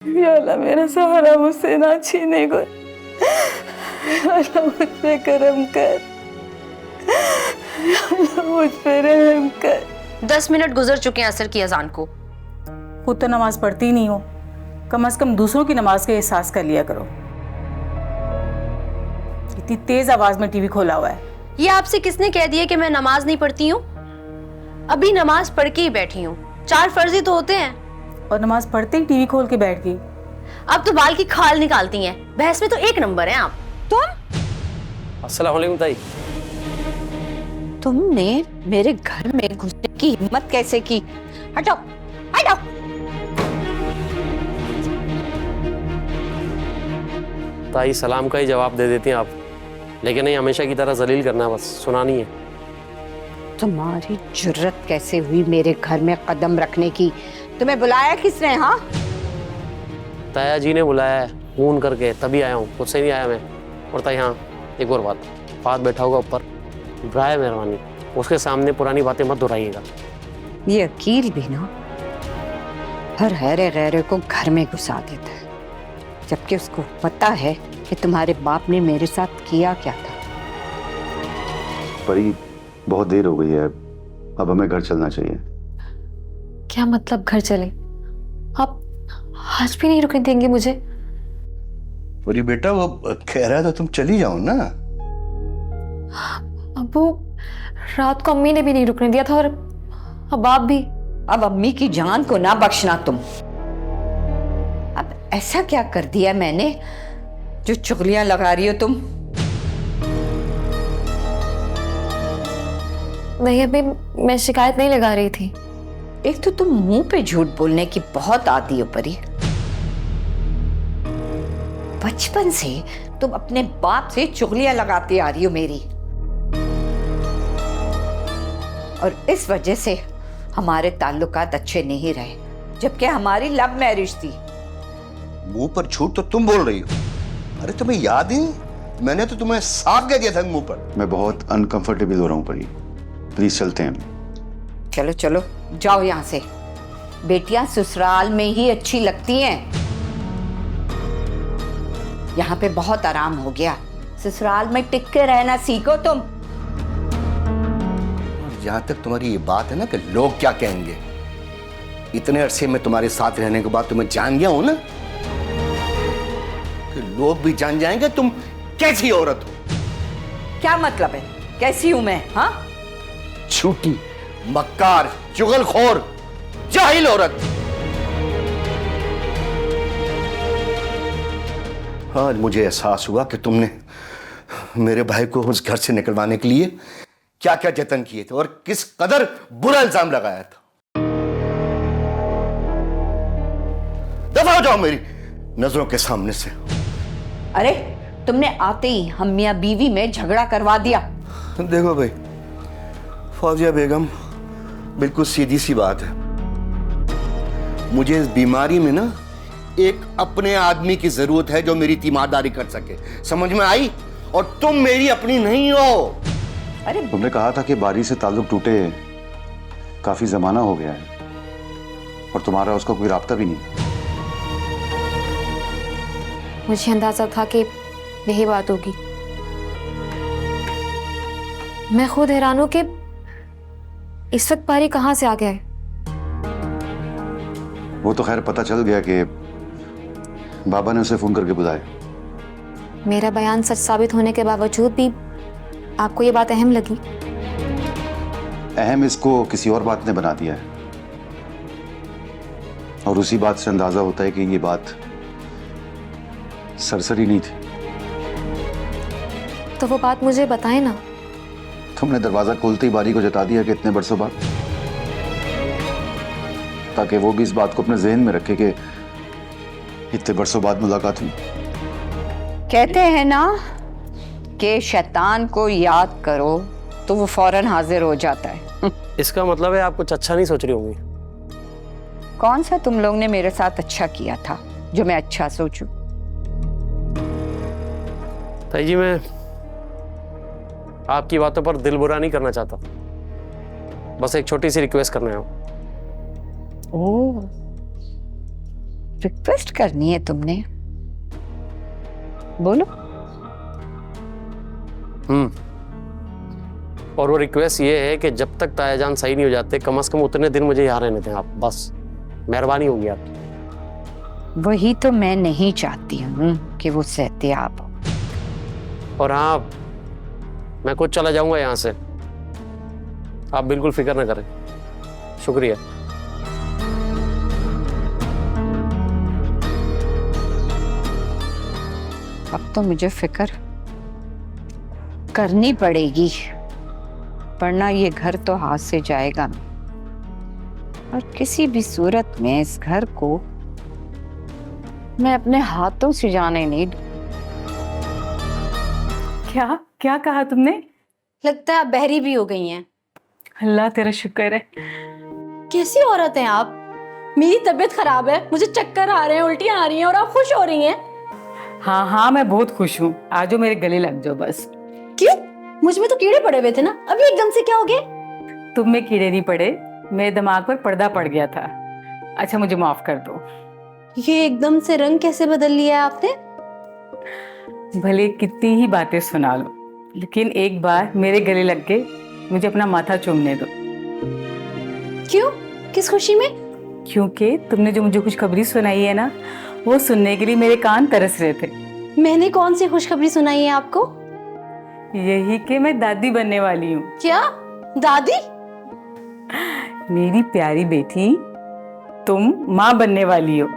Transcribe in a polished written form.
या अल्लाह मेरा सहारा मुझसे ना छीने को, अल्लाह मुझ पे करम कर, अल्लाह मुझ पे रहम कर। 10 मिनट गुजर चुके हैं असर की अजान को। खुद तो नमाज पढ़ती नहीं हो, कम से कम दूसरों की नमाज का एहसास कर लिया करो। इतनी तेज आवाज में टीवी खोला हुआ है। ये आपसे किसने कह दिया कि मैं नमाज नहीं पढ़ती हूँ? अभी नमाज पढ़ के ही बैठी हूँ। 4 फर्जी तो होते हैं। और नमाज पढ़ते ही टीवी खोल के बैठ गई। अब तो बाल की खाल निकालती हैं। बहस में तो 1 नंबर है आप। तुम? अस्सलाम वालेकुम ताई। तुमने मेरे घर में घुसने की हिम्मत कैसे की? हटो, हटो। ताई सलाम का ही जवाब दे देती हैं आप, लेकिन नहीं, हमेशा की तरह जलील करना है, बस सुनानी है। तुम्हारी जुर्रत कैसे हुई मेरे घर में कदम रखने की? तुम्हें बुलाया किसने? हाँ, ताया जी ने बुलाया है फोन करके, तभी आया हूँ, खुद से नहीं आया मैं। और ताई हाँ, एक और बात, बात बैठा होगा ऊपर, ब्राय मेहरबानी उसके सामने पुरानी बातें मत दोहराइएगा। ये अकील भी ना हर हैरे गैरे को घर में घुसा देता है, जबकि उसको पता है कि तुम्हारे बाप ने मेरे साथ किया क्या था। परी, बहुत देर हो गई है, अब हमें घर चलना चाहिए। क्या मतलब घर चले? आप आज भी नहीं रुकने देंगे मुझे? परी बेटा, वो कह रहा था तुम चली जाओ ना। अबू, रात को अम्मी ने भी नहीं रुकने दिया था, और अब आप भी। अब अम्मी की जान को ना बख्शना तुम। अब ऐसा क्या कर दिया मैंने जो चुगलियां लगा रही हो तुम? नहीं अभी मैं शिकायत नहीं लगा रही थी। एक तो तुम मुंह पे झूठ बोलने की बहुत आदी हो परी। बचपन से तुम अपने बाप से चुगलियां लगाती आ रही हो मेरी, और इस वजह से हमारे ताल्लुकात अच्छे नहीं रहे, जबकि हमारी लव मैरिज थी। मुंह पर झूठ तो तुम बोल रही हो। अरे तुम्हें याद ही, मैंने तो तुम्हें साफ कह दिया था मुंह पर। मैं बहुत अनकंफर्टेबल हो रहा हूँ परी, प्लीज चलते हैं। चलो चलो जाओ यहाँ से। बेटियां ससुराल में ही अच्छी लगती हैं। यहाँ पे बहुत आराम हो गया, ससुराल में टिक के रहना सीखो तुम। जहां तक तुम्हारी ये बात है ना कि लोग क्या कहेंगे, इतने अरसे में तुम्हारे साथ रहने के बाद तुम्हें जान गया हूं ना कि लोग भी जान जाएंगे तुम कैसी औरत हो। क्या मतलब है? कैसी हूं मैं? हाँ, झूठी, मक्कार, चुगलखोर, जाहिल औरत। आज मुझे एहसास हुआ कि तुमने मेरे भाई को उस घर से निकलवाने के लिए क्या क्या जतन किए थे और किस कदर बुरा इल्जाम लगाया था। दफा हो जाओ मेरी नजरों के सामने से। अरे तुमने आते ही हम मियां बीवी में झगड़ा करवा दिया। देखो भाई फौजिया बेगम, बिल्कुल सीधी सी बात है, मुझे इस बीमारी में ना एक अपने आदमी की जरूरत है जो मेरी तीमारदारी कर सके। समझ में आई? और तुम मेरी अपनी नहीं हो। अरे तुमने कहा था कि बारी से ताल्लुक टूटे काफी जमाना हो गया है, और तुम्हारा उसका कोई राब्ता भी नहीं। मुझे अंदाजा था कि यही बात होगी। मैं खुद हैरान हूं कि इस वक्त बारी कहां से आ गया है। वो तो खैर पता चल गया कि बाबा ने उसे फोन करके बुलाया। मेरा बयान सच साबित होने के बावजूद भी आपको ये बात अहम लगी? अहम इसको किसी और बात ने बना दिया है, और उसी बात से अंदाजा होता है कि ये बात सरसरी नहीं थी। तो वो बात मुझे बताएं ना। तुमने दरवाजा खोलते ही बारी को जता दिया कि इतने बरसों बाद, ताकि वो भी इस बात को अपने जहन में रखे कि इतने बरसों बाद मुलाकात हुई। कहते हैं ना कि शैतान को याद करो तो वो फौरन हाजिर हो जाता है। इसका मतलब है आप कुछ अच्छा नहीं सोच रही होंगी। कौन सा तुम लोग ने मेरे साथ अच्छा किया था जो मैं अच्छा सोचूं? ताई जी, मैं आपकी बातों पर दिल बुरा नहीं करना चाहता, बस एक छोटी सी रिक्वेस्ट करना है। ओह, रिक्वेस्ट करनी है तुमने? बोलो। और वो रिक्वेस्ट ये है कि जब तक तायाजान सही नहीं हो जाते, कम से कम उतने दिन मुझे यहाँ रहने दें आप, बस मेहरबानी होगी आपकी। वही तो मैं नहीं चाहती हूँ कि वो सहतियाब हो। और हाँ, मैं खुद चला जाऊंगा यहाँ से, आप बिल्कुल फिक्र न करें। शुक्रिया। अब तो मुझे फिक्र करनी पड़ेगी, वरना ये घर तो हाथ से जाएगा नहीं, और किसी भी सूरत में इस घर को मैं अपने हाथों से जाने नहीं दूं। क्या क्या कहा तुमने? लगता है आप बहरी भी हो गई हैं। अल्लाह तेरा शुक्र है। कैसी औरत हैं आप? मेरी तबीयत खराब है, मुझे चक्कर आ रहे हैं, उल्टियां आ रही हैं, और आप खुश हो रही हैं। हाँ हाँ, मैं बहुत खुश हूँ। आज मेरे गले लग जाओ बस। क्यों? मुझ में तो कीड़े पड़े हुए थे ना, अभी एकदम से क्या हो गया? तुम में कीड़े नहीं पड़े, मेरे दिमाग पर पर्दा पड़ गया था। अच्छा, मुझे माफ कर दो। ये एकदम से रंग कैसे बदल लिया है आपने? भले कितनी ही बातें सुना लो, लेकिन एक बार मेरे गले लग के मुझे अपना माथा चूमने दो। क्यों? किस खुशी में? क्योंकि तुमने जो मुझे खुशखबरी सुनाई है ना, वो सुनने के लिए मेरे कान तरस रहे थे। मैंने कौन सी खुशखबरी सुनाई है आपको? यही कि मैं दादी बनने वाली हूँ। क्या? दादी? मेरी प्यारी बेटी, तुम माँ बनने वाली हो।